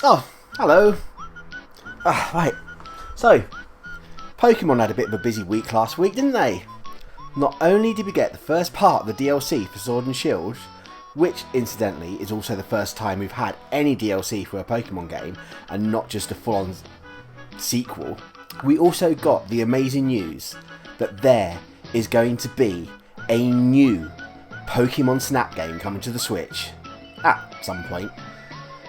Oh, hello. Right, so, Pokemon had a bit of a busy week last week, didn't they? Not only did we get the first part of the DLC for Sword and Shield, which incidentally is also the first time we've had any DLC for a Pokemon game and not just a full-on sequel, we also got the amazing news that there is going to be a new Pokemon Snap game coming to the Switch at some point.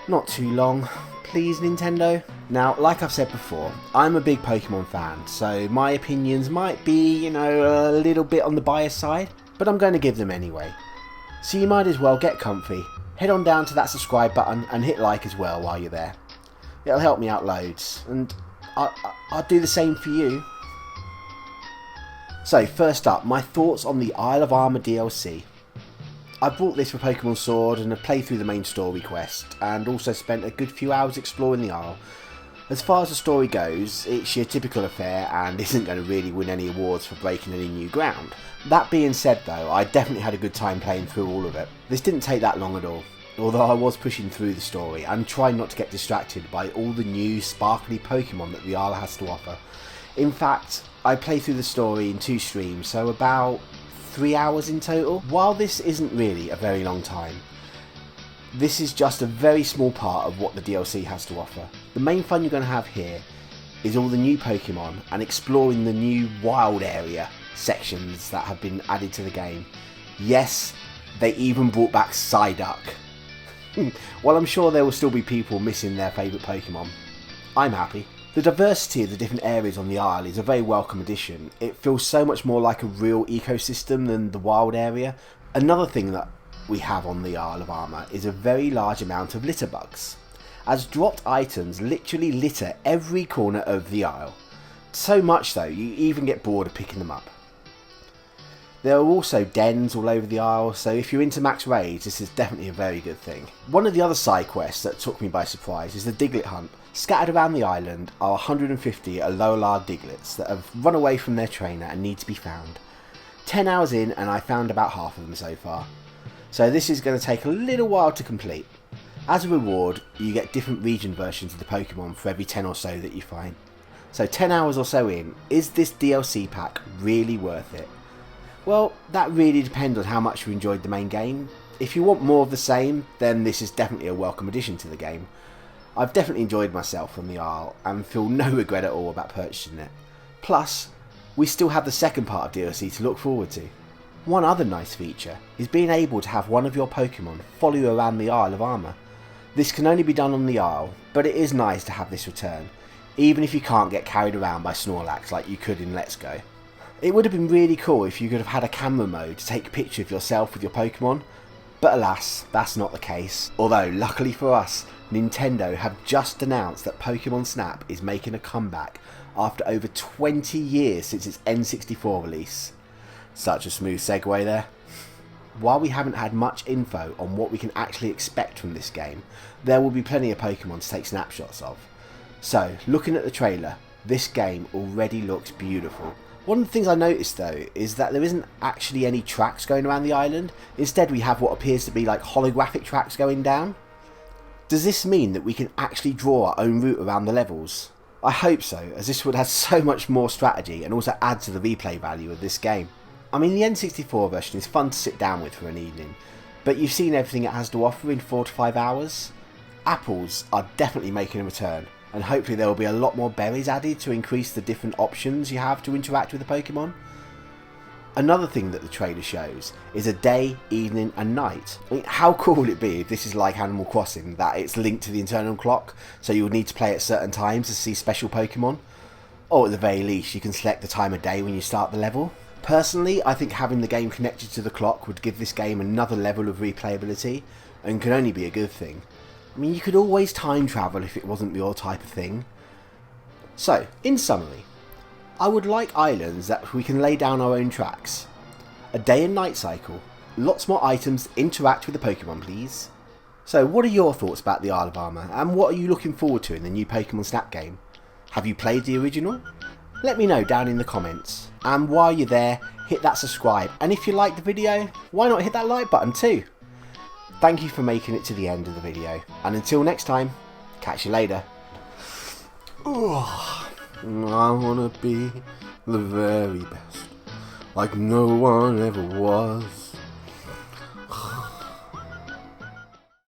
Not too long, please Nintendo. Now, like I've said before, I'm a big Pokemon fan, so my opinions might be, a little bit on the biased side, but I'm going to give them anyway. So you might as well get comfy, head on down to that subscribe button and hit like as well while you're there. It'll help me out loads, and I'll do the same for you. So first up, my thoughts on the Isle of Armour DLC. I bought this for Pokemon Sword and have played through the main story quest, and also spent a good few hours exploring the Isle. As far as the story goes, it's your typical affair and isn't going to really win any awards for breaking any new ground. That being said though, I definitely had a good time playing through all of it. This didn't take that long at all, although I was pushing through the story and trying not to get distracted by all the new sparkly Pokemon that the Isle has to offer. In fact, I played through the story in 2 streams, so about 3 hours in total. While this isn't really a very long time, this is just a very small part of what the DLC has to offer. The main fun you're going to have here is all the new Pokemon and exploring the new wild area sections that have been added to the game. Yes, they even brought back Psyduck. While I'm sure there will still be people missing their favourite Pokemon, I'm happy. The diversity of the different areas on the Isle is a very welcome addition. It feels so much more like a real ecosystem than the wild area. Another thing that we have on the Isle of Armour is a very large amount of litter bugs, as dropped items literally litter every corner of the Isle. So much so, you even get bored of picking them up. There are also dens all over the Isle, so if you're into max raids, this is definitely a very good thing. One of the other side quests that took me by surprise is the Diglett hunt. Scattered around the island are 150 Alola Diglets that have run away from their trainer and need to be found. 10 hours in and I found about half of them so far. So this is going to take a little while to complete. As a reward, you get different region versions of the Pokemon for every 10 or so that you find. So 10 hours or so in, is this DLC pack really worth it? Well, that really depends on how much you enjoyed the main game. If you want more of the same, then this is definitely a welcome addition to the game. I've definitely enjoyed myself on the Isle and feel no regret at all about purchasing it. Plus, we still have the second part of DLC to look forward to. One other nice feature is being able to have one of your Pokemon follow you around the Isle of Armour. This can only be done on the Isle, but it is nice to have this return, even if you can't get carried around by Snorlax like you could in Let's Go. It would have been really cool if you could have had a camera mode to take a picture of yourself with your Pokemon, but alas, that's not the case. Although, luckily for us, Nintendo have just announced that Pokemon Snap is making a comeback after over 20 years since its N64 release. Such a smooth segue there. While we haven't had much info on what we can actually expect from this game, there will be plenty of Pokemon to take snapshots of. So, looking at the trailer, this game already looks beautiful. One of the things I noticed though is that there isn't actually any tracks going around the island. Instead we have what appears to be like holographic tracks going down. Does this mean that we can actually draw our own route around the levels? I hope so, as this would add so much more strategy and also add to the replay value of this game. I mean, the N64 version is fun to sit down with for an evening, but you've seen everything it has to offer in 4 to 5 hours. Apples are definitely making a return, and hopefully there will be a lot more berries added to increase the different options you have to interact with the Pokemon. Another thing that the trailer shows is a day, evening and night. I mean, how cool would it be if this is like Animal Crossing, that it's linked to the internal clock, so you'll need to play at certain times to see special Pokemon? Or at the very least, you can select the time of day when you start the level. Personally, I think having the game connected to the clock would give this game another level of replayability, and can only be a good thing. I mean, you could always time travel if it wasn't your type of thing. So, in summary, I would like islands that we can lay down our own tracks. A day and night cycle. Lots more items to interact with the Pokemon, please. So what are your thoughts about the Isle of Armour, and what are you looking forward to in the new Pokemon Snap game? Have you played the original? Let me know down in the comments. And while you're there, hit that subscribe. And if you liked the video, why not hit that like button too? Thank you for making it to the end of the video. And until next time, catch you later. I wanna be the very best, like no one ever was.